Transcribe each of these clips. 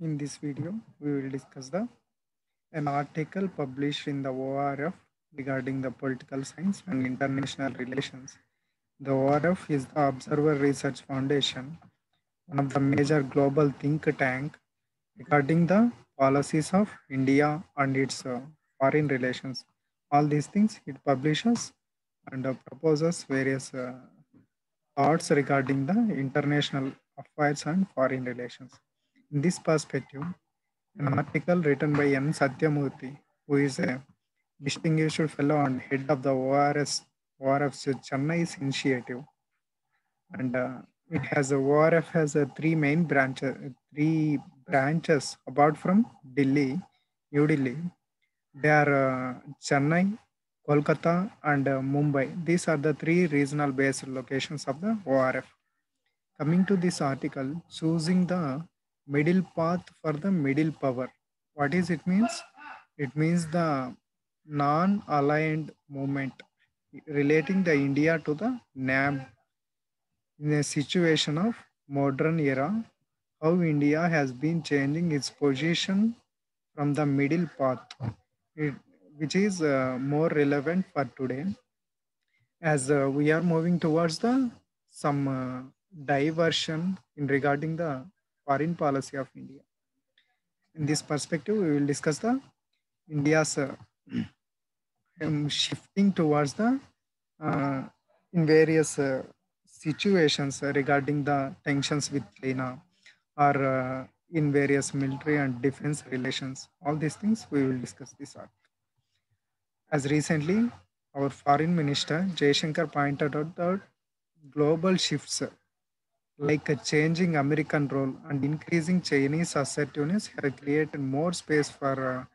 In this video, we will discuss an article published in the ORF regarding the political science and international relations. The ORF is the Observer Research Foundation, one of the major global think tank regarding the policies of India and its foreign relations. All these things it publishes and proposes various thoughts regarding the international affairs and foreign relations. In this perspective, an article written by N. Satyamurthy, who is a distinguished fellow and head of the ORF's Chennai's initiative, and ORF has three branches apart from Delhi, New Delhi. They are Chennai, Kolkata, and Mumbai. These are the three regional based locations of the ORF. Coming to this article, choosing the middle path for the middle power. What is it means? It means the non-aligned movement relating the India to the NAM in a situation of modern era, how India has been changing its position from the middle path, it, which is more relevant for today as we are moving towards the some diversion in regarding the foreign policy of India. In this perspective, we will discuss the India's shifting towards the uh, in various situations regarding the tensions with China or in various military and defense relations. All these things we will discuss this art. As recently, our foreign minister Jaishankar pointed out that global shifts like a changing American role and increasing Chinese assertiveness have created more space for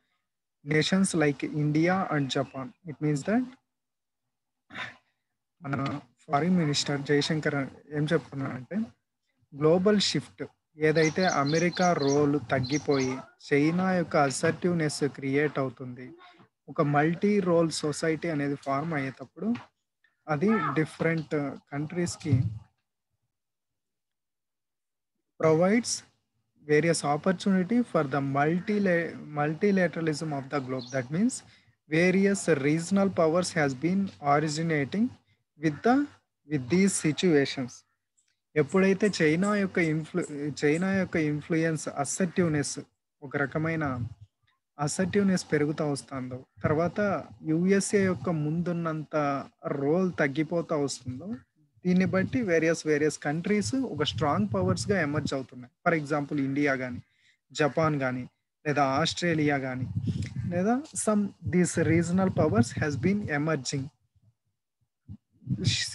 nations like India and Japan. It means that మన foreign minister Jayashankar ఏం చెప్తున్నారంటే global shift ఏదైతే America role తగ్గిపోయి China యొక్క assertiveness create అవుతుంది ఒక multi role society అనేది form అయ్యేటప్పుడు అది డిఫరెంట్ కంట్రీస్కి provides various opportunity for the multilateralism of the globe. That means various regional powers has been originating with these situations. ఎప్పుడైతే చైనా యొక్క ఇన్ఫ్లుయెన్స్ అసర్టివ్నెస్ ఒక రకమైన అసర్టివ్నెస్ పెరుగుతూ వస్తుందో తర్వాత యుఎస్ఏ యొక్క ముందున్నంత రోల్ తగ్గిపోతూ వస్తుందో దీన్ని బట్టి వేరియస్ కంట్రీస్ ఒక స్ట్రాంగ్ పవర్స్గా ఎమర్జ్ అవుతున్నాయి. ఫర్ ఎగ్జాంపుల్ ఇండియా కానీ జపాన్ కానీ లేదా ఆస్ట్రేలియా కానీ లేదా some these regional powers has been emerging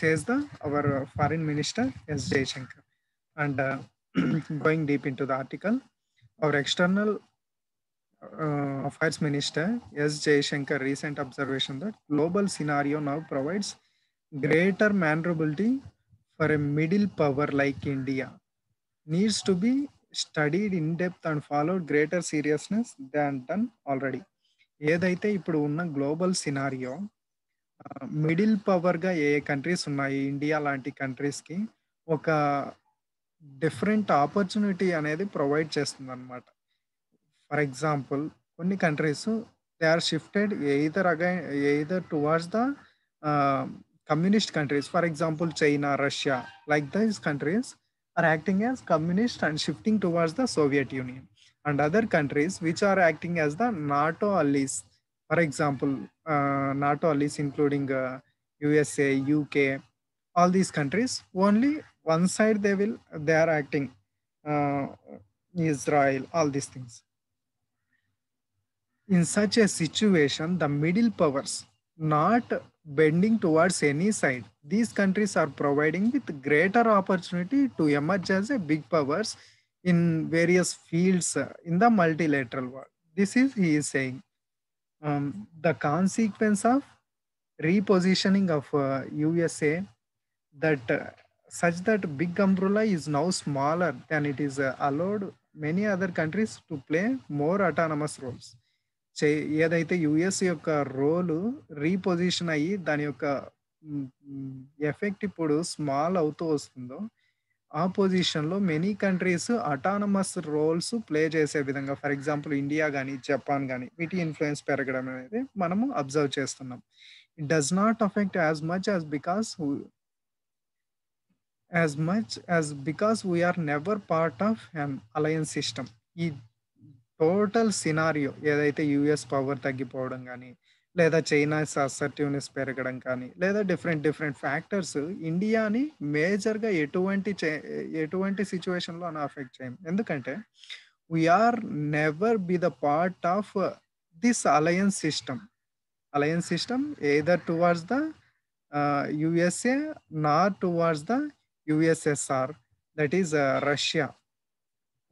says the our foreign minister S. Jaishankar. And going deep into the article, our external affairs minister S. Jaishankar recent observation that global scenario now provides greater maneuverability for a middle power like India needs to be studied in depth and followed greater seriousness than done already. ఏదైతే ఇప్పుడు ఉన్న global scenario middle పవర్గా ఏ countries ఉన్నాయి India లాంటి కంట్రీస్కి ఒక different opportunity అనేది ప్రొవైడ్ చేస్తుంది అనమాట. ఫర్ ఎగ్జాంపుల్ కొన్ని countries they are shifted either towards the communist countries. For example, China, Russia, like these countries are acting as communist and shifting towards the Soviet Union. And other countries which are acting as the NATO allies. For example, NATO allies including USA, UK, all these countries. Only one side they are acting. Uh, Israel, all these things. In such a situation, the middle powers not bending towards any side, these countries are providing with greater opportunity to emerge as a big powers in various fields in the multilateral world. This is he is saying. The consequence of repositioning of USA that such that big umbrella is now smaller than it is allowed many other countries to play more autonomous roles. ఏదైతే US యొక్క రోలు reposition అయ్యి దాని యొక్క effect ఇప్పుడు small అవుతూ వస్తుందో ఆ పొజిషన్‌లో many countries autonomous roles play చేసే విధంగా ఫర్ ఎగ్జాంపుల్ ఇండియా గాని, జపాన్ గాని వీటి ఇన్‌ఫ్లూయెన్స్ పెరగడం అనేది మనము అబ్జర్వ్ చేస్తున్నాం. It does not affect as much as because we are never part of an alliance system. ఈ టోటల్ సినారియో ఏదైతే యూఎస్ పవర్ తగ్గిపోవడం గానీ, లేదా చైనాస్ అసర్టివ్‌నెస్ పెరగడం కానీ, లేదా డిఫరెంట్ డిఫరెంట్ ఫ్యాక్టర్స్ ఇండియాని మేజర్‌గా ఎటువంటి సిట్యుయేషన్‌లోను అఫెక్ట్ చేయము. ఎందుకంటే, we are never be the part of this alliance system. Alliance system either towards the USA nor towards the USSR, that is Russia.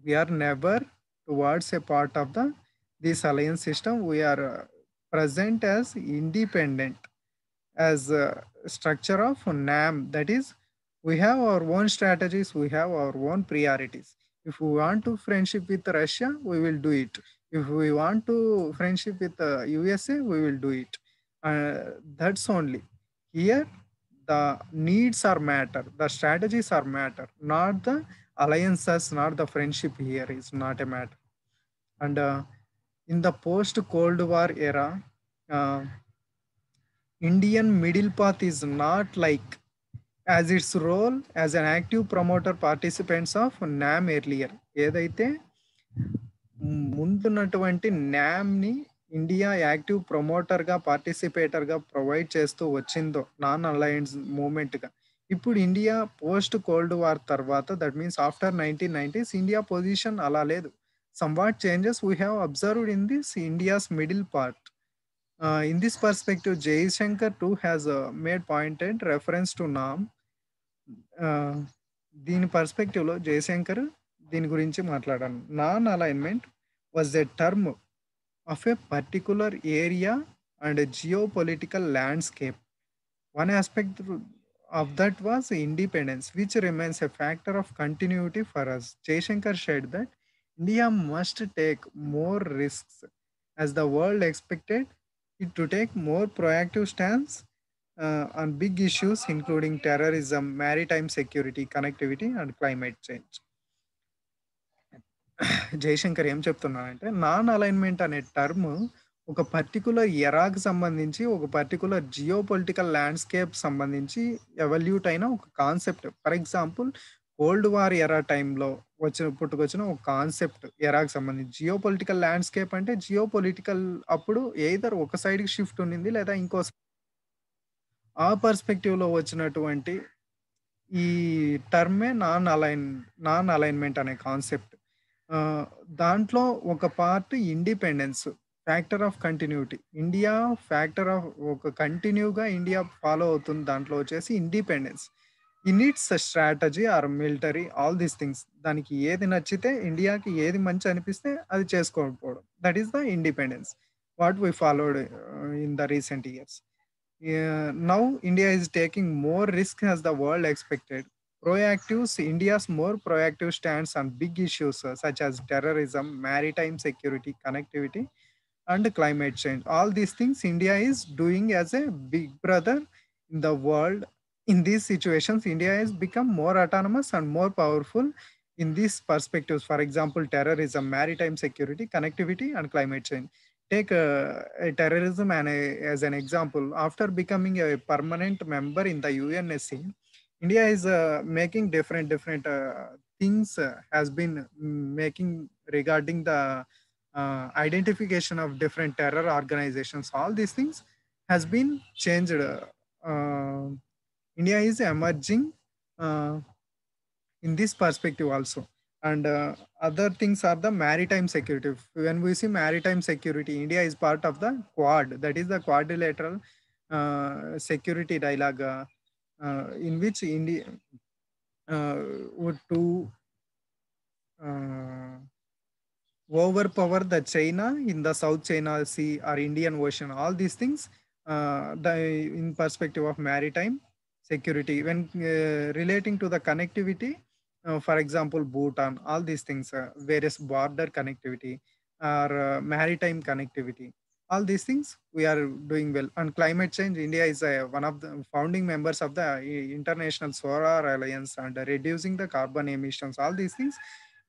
We are never towards a part of the this alliance system. We are present as independent as a structure of NAM. That is, we have our own strategies, we have our own priorities. If we want to friendship with Russia, we will do it. If we want to friendship with USA, we will do it. That's only. Here, the needs are matter, the strategies are matter, not the alliances, not the friendship here is not a matter. And in the post Cold War era, uh, Indian middle path is not like as its role as an active promoter participants of NAM earlier. ఏదైతే ముందున్నటువంటి న్యామ్ని India active ప్రమోటర్గా పార్టిసిపేటర్గా provide చేస్తూ వచ్చిందో non alliance మూమెంట్గా ఇప్పుడు India post cold war తర్వాత that means after 1990s India position అలా లేదు. Somewhat changes we have observed in this India's middle part. In this perspective, Jaishankar too has made pointed reference to NAM. దీని పర్స్పెక్టివ్లో జయశంకర్ దీని గురించి మాట్లాడాను. Non alignment was a term of a particular area and a geopolitical landscape. One aspect of that was independence, which remains a factor of continuity for us. Jaishankar said that India must take more risks as the world expected it to take more proactive stance on big issues including terrorism, maritime security, connectivity, and climate change. Jaishankar ఏం చెప్తున్నానంటే non alignment అనే term ఒక particular ఎరాకి సంబంధించి ఒక particular geo political landscape సంబంధించి evolute అయిన ఒక concept. For example cold war era టైంలో పుట్టుకొచ్చిన ఒక కాన్సెప్ట్ ఎరాకి సంబంధించి. జియో పొలిటికల్ ల్యాండ్స్కేప్ అంటే జియో పొలిటికల్ అప్పుడు ఎయిదర్ ఒక సైడ్కి షిఫ్ట్ ఉండింది లేదా ఇంకో ఆ పర్స్పెక్టివ్లో వచ్చినటువంటి ఈ టర్మే నాన్ అలైన్మెంట్ అనే కాన్సెప్ట్. దాంట్లో ఒక part independence, factor of continuity. India factor of ఒక కంటిన్యూగా ఇండియా ఫాలో అవుతుంది. దాంట్లో వచ్చేసి independence. In its strategy or military all these things. దానికి ఏది నచ్చితే ఇండియాకి ఏది మంచి అనిపిస్తే అది చేసుకోకపోవడం. That is the independence what we followed in the recent years. Now India is taking more risk as the world expected. India's more proactive stance on big issues such as terrorism, maritime security, connectivity, and climate change. All these things India is doing as a big brother in the world. In these situations, India has become more autonomous and more powerful in these perspectives. For example, terrorism, maritime security, connectivity, and climate change. Take a terrorism as an example. After becoming a permanent member in the UNSC, India is making different things has been making regarding the identification of different terror organizations. All these things has been changed. India is emerging in this perspective also. And other things are the maritime security. When we see maritime security, India is part of the Quad, that is the quadrilateral security dialogue, in which India would to overpower the China in the South China Sea or Indian Ocean. All these things in perspective of maritime security. When relating to the connectivity, for example, Bhutan, all these things, various border connectivity or maritime connectivity. All these things we are doing well. And climate change, India is one of the founding members of the International Solar Alliance, and reducing the carbon emissions. All these things,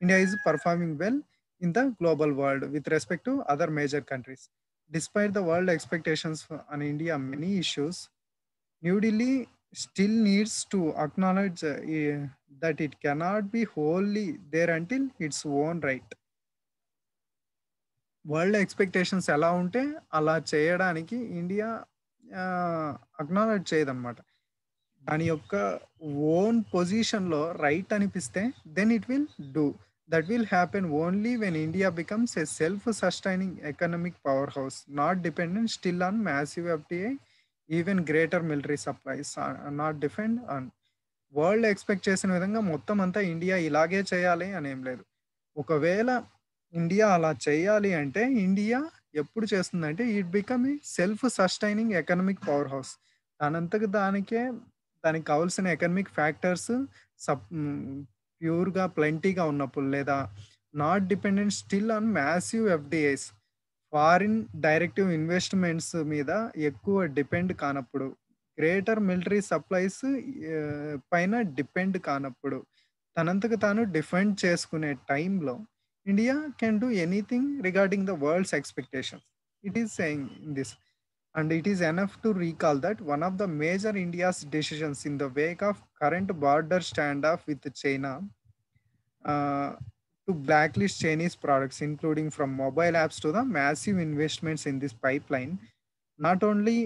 India is performing well in the global world with respect to other major countries. Despite the world expectations on India, many issues, New Delhi still needs to acknowledge that it cannot be wholly there until its own right. World expectations ఎలా ఉంటే అలా చేయడానికి India acknowledge చేయదన్నమాట. దాని యొక్క own పొజిషన్‌లో right అనిపిస్తే then it will do. That will happen only when India becomes a self sustaining economic power house, not dependent still on massive FDI, even greater military supplies, not depend on. World expect చేసిన విధంగా మొత్తం అంతా India ఇలాగే చేయాలి అనేం లేదు. ఒకవేళ India అలా చేయాలి అంటే ఇండియా ఎప్పుడు చేస్తుందంటే it become a self sustaining economic power house. దానంతకు దానికే దానికి కావాల్సిన ఎకనామిక్ ఫ్యాక్టర్స్ సప్ ప్యూర్‌గా ప్లెంటీగా ఉన్నప్పుడు, లేదా not dependent still on massive FDIs, foreign directive investments మీద ఎక్కువ డిపెండ్ కానప్పుడు, గ్రేటర్ మిలిటరీ సప్లైస్ పైన డిపెండ్ కానప్పుడు, తనంతకు తాను డిఫెండ్ చేసుకునే టైంలో India can do anything regarding the world's expectations. It is saying this. And it is enough to recall that one of the major India's decisions in the wake of current border standoff with China, uh, to blacklist Chinese products, including from mobile apps to the massive investments in this pipeline. Not only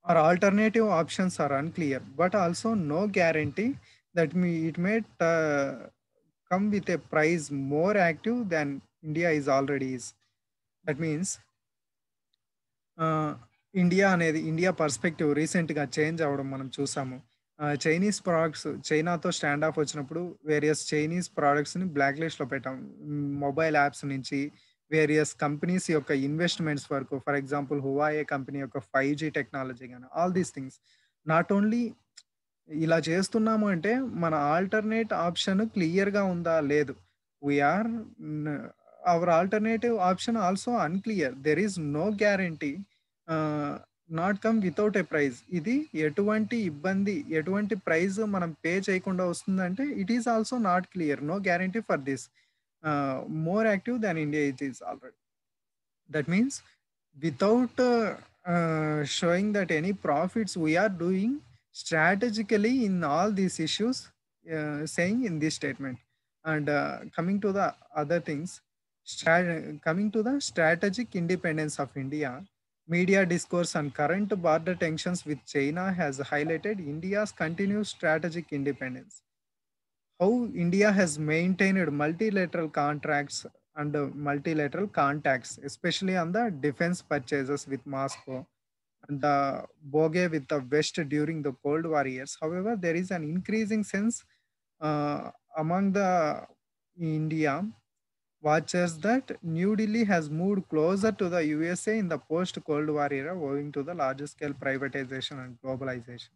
our alternative options are unclear, but also no guarantee that it may come with a price more active than India is already is. That means India అనేది, India perspective రీసెంట్గా change అవ్వడం మనం చూసాము. Chinese products, చైనాతో stand off వచ్చినప్పుడు various Chinese ప్రోడక్ట్స్ని black లిస్ట్లో పెట్టాం. మొబైల్ యాప్స్ నుంచి వేరియస్ కంపెనీస్ యొక్క ఇన్వెస్ట్మెంట్స్ వరకు, ఫర్ ఎగ్జాంపుల్ హువాయే కంపెనీ యొక్క 5G టెక్నాలజీ కానీ, all these things. Not only ఇలా చేస్తున్నాము అంటే మన ఆల్టర్నేట్ ఆప్షన్ క్లియర్‌గా ఉందా? లేదు. We are our alternative option also unclear. There is no guarantee, not come without a praise. ఇది ఎటువంటి ఇబ్బంది, ఎటువంటి ప్రైజ్ మనం పే చేయకుండా వస్తుందంటే it is also not clear. No guarantee for this. More active than India it is already. That means without showing that any profits we are doing strategically in all these issues, saying in this statement. And coming to the other things, coming to the strategic independence of India, media discourse on current border tensions with China has highlighted India's continued strategic independence. How India has maintained multilateral contracts and multilateral contacts, especially on the defense purchases with Moscow and the bogey with the West during the Cold War years. However, there is an increasing sense among the India watchers that New Delhi has moved closer to the USA in the post-Cold War era, owing to the larger-scale privatization and globalization.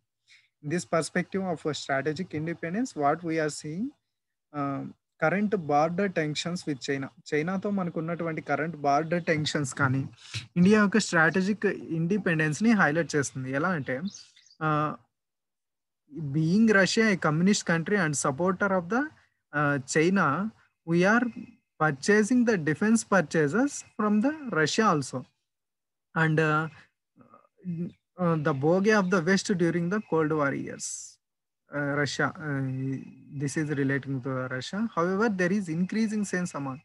In this perspective of a strategic independence, what we are seeing, current border tensions with చైనాతో మనకు ఉన్నటువంటి current border tensions కానీ India యొక్క strategic ఇండిపెండెన్స్ని highlight చేస్తుంది. ఎలా అంటే, being Russia a communist country and supporter of the China, we are purchasing the defence purchases from the Russia also, and the bogey of the West during the Cold War years. Russia, this is relating to Russia. However, there is increasing sense among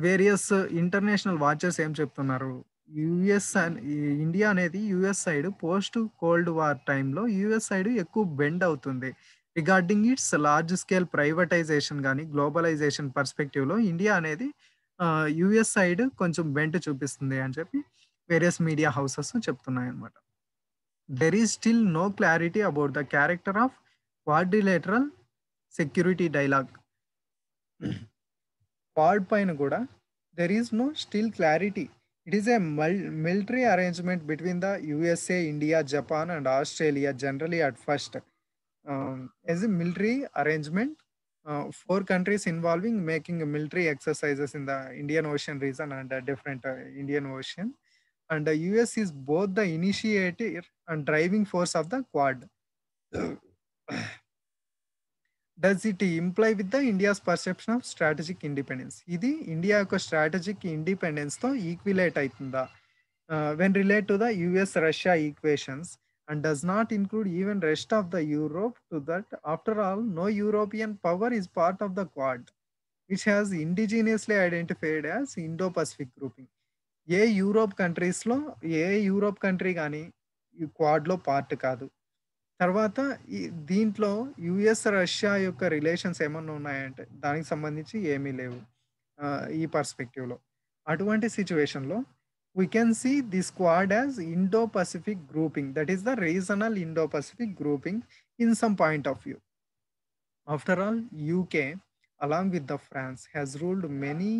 various international watchers ఏం చెప్తున్నారు, US India అనేది US side post cold war టైంలో US side ఎక్కువ bend అవుతుంది regarding its large scale privatisation కానీ globalisation పర్స్పెక్టివ్లో India అనేది US side కొంచెం బెండ్ చూపిస్తుంది అని చెప్పి వేరియస్ మీడియా హౌసెస్ చెప్తున్నాయి అన్నమాట. There is still no clarity about the character of quadrilateral security dialogue. Quad పైన కూడా there is no still clarity. It is a military arrangement between the USA, India, Japan and Australia generally at first. As a military arrangement four countries involving making military exercises in the Indian Ocean region and different Indian Ocean. And the US is both the initiator and driving force of the Quad. Does it imply with the India's perception of strategic independence? ఇది India యొక్క strategic ఇండిపెండెన్స్తో ఈక్విలేట్ అవుతుందా when relate to the US Russia equations, and does not include even rest of the Europe to that. After all, no European power is part of the Quad, which has indigenously identified as Indo-Pacific grouping. A Europe కంట్రీస్లో ఏ Europe country కానీ ఈ క్వాడ్లో part కాదు. తర్వాత ఈ దీంట్లో US Russia యొక్క relations ఏమన్నా ఉన్నాయంటే దానికి సంబంధించి ఏమీ లేవు ఈ పర్స్పెక్టివ్లో. అటువంటి సిచ్యువేషన్లో we can see this quad as Indo-Pacific grouping, that is the regional Indo-Pacific grouping in some point of view. After all, UK along with the France has ruled many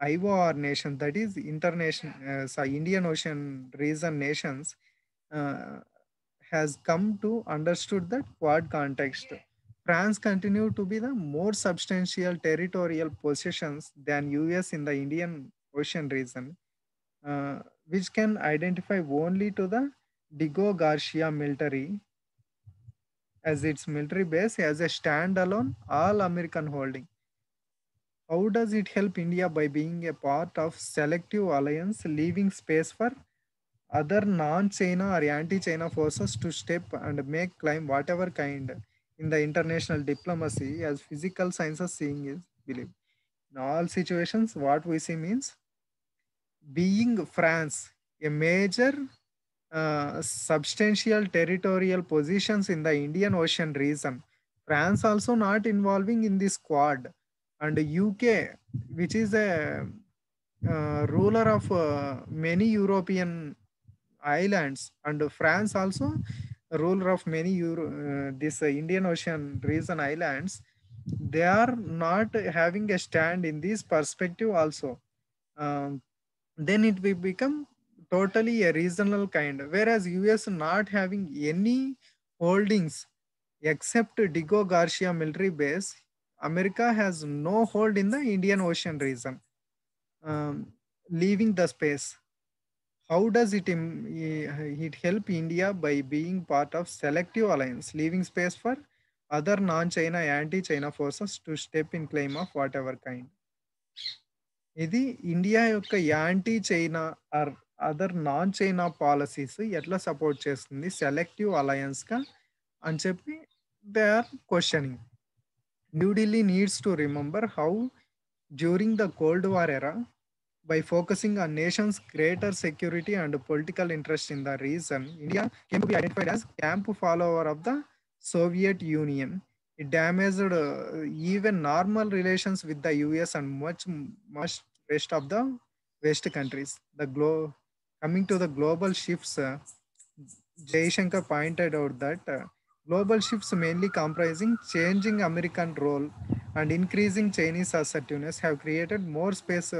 IOR nations, that is international Indian Ocean region nations, uh, has come to understood that quad context. France continue to be the more substantial territorial possessions than US in the Indian Ocean region, uh, which can identify only to the Diego Garcia military as its military base as a standalone all American holding. How does it help India by being a part of selective alliance, leaving space for other non-China or anti-China forces to step and make claim whatever kind in the international diplomacy as physical sciences seeing is belief? In all situations, what we see means being France a major substantial territorial positions in the Indian Ocean region, France also not involving in this quad, and UK, which is a ruler of many European islands, and France also a ruler of many this Indian Ocean region islands, they are not having a stand in this perspective also. Um, then it will become totally a regional kind, whereas US not having any holdings except Diego Garcia military base. America has no hold in the Indian Ocean region, um, leaving the space. How does it help India by being part of selective alliance, leaving space for other non-China anti-China forces to step in claim of whatever kind? ఇది India యొక్క anti China or other non China policies ఎట్లా support చేస్తుంది selective అలయన్స్గా అని చెప్పి they are questioning. New Delhi needs to remember how during the cold war era, by focusing on nations' greater security and political interest in the region, India came to be identified as camp follower of the Soviet Union. It damaged even normal relations with the US and much rest of the West countries. Coming to the global shifts, Jaishankar pointed out that global shifts mainly comprising changing American role and increasing Chinese assertiveness have created more space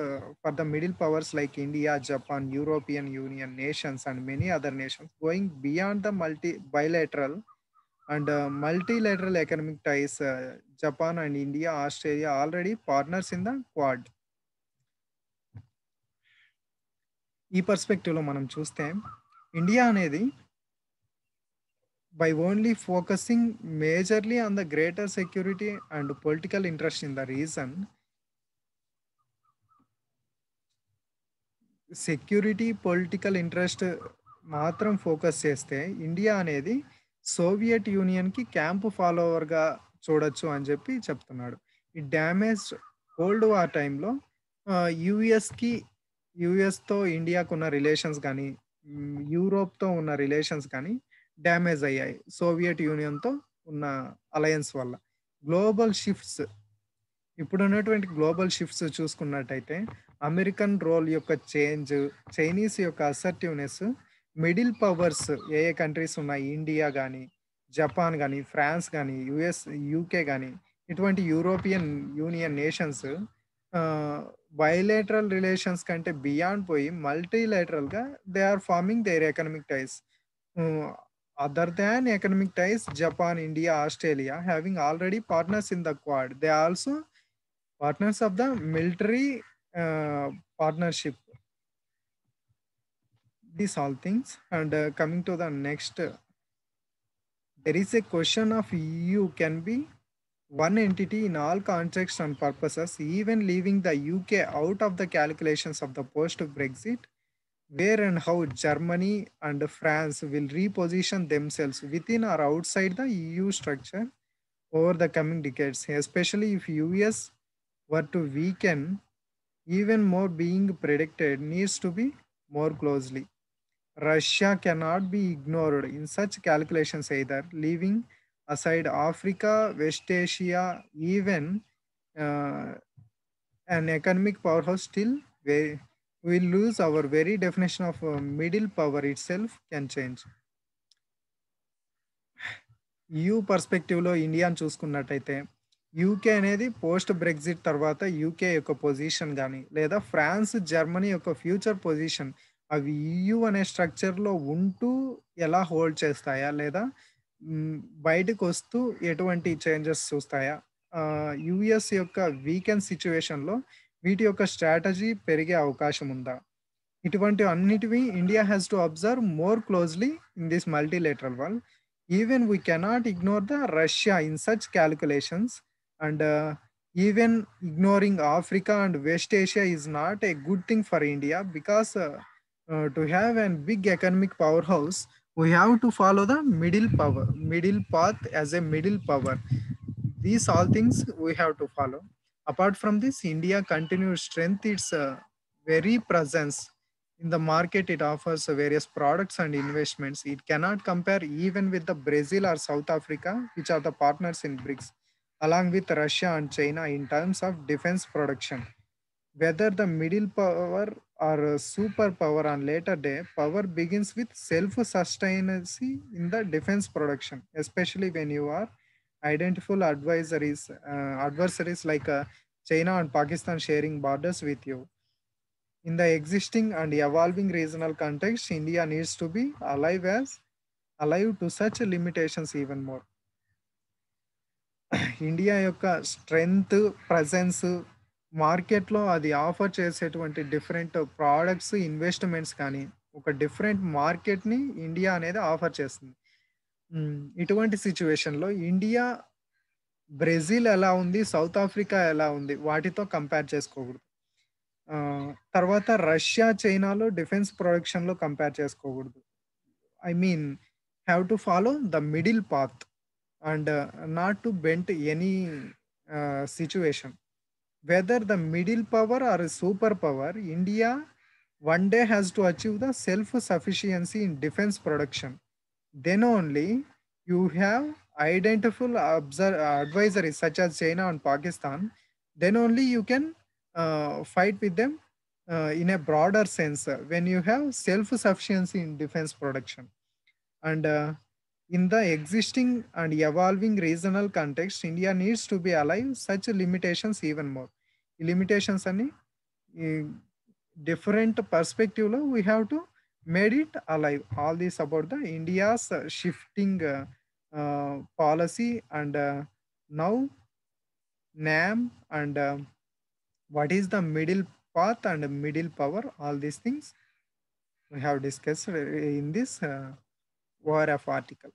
for the middle powers like India, Japan, European Union nations, and many other nations, going beyond the bilateral and multilateral economic ties. Japan and India, Australia already partners in the Quad. ఈ పర్స్పెక్టివ్లో మనం చూస్తే India అనేది by only focusing majorly on the greater security and political interest in the region, security political interest మాత్రం focus చేస్తే India అనేది Soviet యూనియన్కి camp ఫాలోవర్గా చూడొచ్చు అని చెప్పి చెప్తున్నాడు. ఈ డ్యామేజ్ కోల్డ్ వార్ టైంలో యుఎస్తో ఇండియాకు ఉన్న రిలేషన్స్ కానీ యూరోప్తో ఉన్న రిలేషన్స్ కానీ డ్యామేజ్ అయ్యాయి సోవియట్ యూనియన్తో ఉన్న అలయన్స్ వల్ల. గ్లోబల్ షిఫ్ట్స్, ఇప్పుడు ఉన్నటువంటి గ్లోబల్ షిఫ్ట్స్ చూసుకున్నట్టయితే అమెరికన్ రోల్ యొక్క చేంజ్, చైనీస్ యొక్క అసర్టివ్నెస్, మిడిల్ పవర్స్ ఏ కంట్రీస్ ఉన్నాయి, ఇండియా కానీ, జపాన్ కానీ, ఫ్రాన్స్ కానీ, యూకే కానీ, ఇటువంటి European union nations bilateral relations కంటే బియాండ్ పోయి మల్టీలేటరల్గా they are forming their economic ties. Other than economic ties, Japan, India, Australia having already partners in the Quad. They are also partners of the military partnership. These all things. And coming to the next, there is a question of EU can be one entity in all contexts and purposes, even leaving the UK out of the calculations of the post Brexit. Where and how Germany and France will reposition themselves within or outside the EU structure over the coming decades, especially if US were to weaken even more being predicted needs to be more closely. Russia cannot be ignored in such calculations either, leaving aside Africa, West Asia, even uh, an economic powerhouse still we lose our very definition of middle power itself can change. EU పర్స్పెక్టివ్లో ఇండియాని చూసుకున్నట్టయితే UK అనేది post Brexit తర్వాత UK యొక్క position కానీ లేదా France Germany యొక్క future position అవి EU అనే స్ట్రక్చర్లో ఉంటూ ఎలా హోల్డ్ చేస్తాయా లేదా బయటకు వస్తూ ఎటువంటి చేంజెస్ చూస్తాయా యుఎస్ యొక్క వీకెండ్ సిచ్యువేషన్లో వీటి యొక్క స్ట్రాటజీ పెరిగే అవకాశం ఉందా ఇటువంటి అన్నిటివి India has to observe more closely in this multilateral world. Even we cannot ignore the Russia in such calculations, and even ignoring Africa and West Asia is not a good thing for India because to have a big economic powerhouse, we have to follow the middle path as a middle power. These all things we have to follow. Apart from this, India continues strength its very presence in the market. It offers various products and investments. It cannot compare even with the Brazil or South Africa, which are the partners in BRICS, along with Russia and China in terms of defense production. Whether the middle power or superpower on later day, power begins with self-sustainability in the defense production, especially when you are identifiable adversaries like China and Pakistan sharing borders with you. In the existing and evolving regional context, India needs to be alive to such limitations even more. India యొక్క strength presence మార్కెట్లో అది offer చేసేటువంటి different products investments కానీ ఒక different మార్కెట్ని India అనేది offer చేస్తుంది. ఇటువంటి సిచ్యువేషన్లో ఇండియా బ్రెజిల్ ఎలా ఉంది, సౌత్ ఆఫ్రికా ఎలా ఉంది వాటితో కంపేర్ చేసుకోకూడదు. తర్వాత రష్యా చైనాలో డిఫెన్స్ ప్రొడక్షన్లో కంపేర్ చేసుకోకూడదు. I mean have to follow the middle path and not to bend any situation. Whether the middle power or a superpower, India one day has to achieve the self-sufficiency in defense production. Then only you have identifiable advisories such as China and Pakistan. Then only you can fight with them in a broader sense when you have self-sufficiency in defense production. And in the existing and evolving regional context, India needs to be alive such limitations even more. ఈ limitations అన్ని different పర్స్పెక్టివ్లో we have to made it alive. All these about the India's shifting policy and now NAM and what is the middle path and middle power. All these things we have discussed in this ORF article.